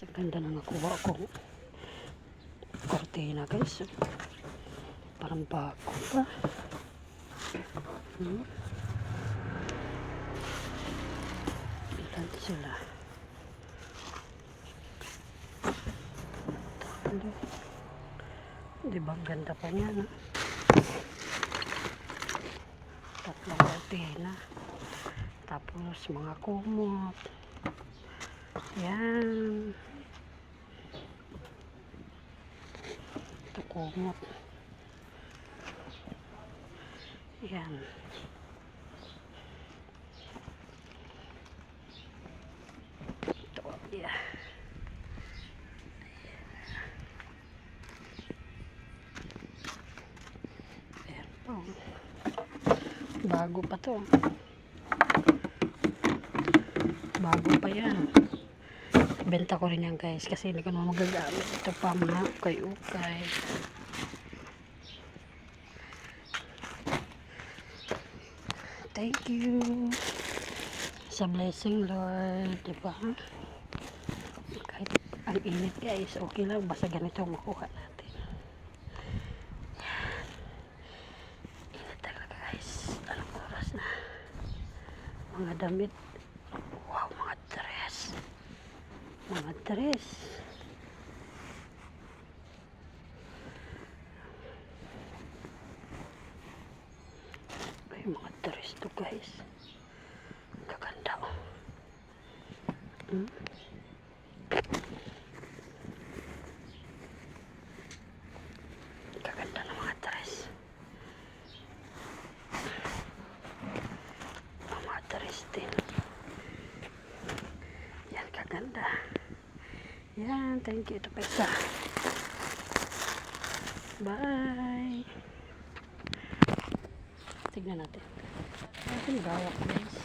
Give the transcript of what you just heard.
Ang ganda na nakuha kong kortina guys. Parang bago pa. Ilan sila? Diba ang ganda pa niya, no? Tatlong kortina. Tapos mga kumot. Yan. Ito kumot. Yan. Ito. Yeah. Ayan po. Bago pa to. Bago pa yan. Benta ko rin yan guys kasi hindi ko naman magagamit. Ito pa mga ukay-ukay. Thank you sa blessing Lord, diba? Kahit ang init guys, okay lang basta ganito makuha natin. Init talaga guys. Anong oras na? Mga damit. Wow, mga dress. Mga dress. Ay, mga dress to guys. Gaganda oh. Gaganda ng mga dress. Mga dress din. Yan, kaganda. Yan, thank you. Ito pa isa. Bye. Tignan natin. Ito magawak guys.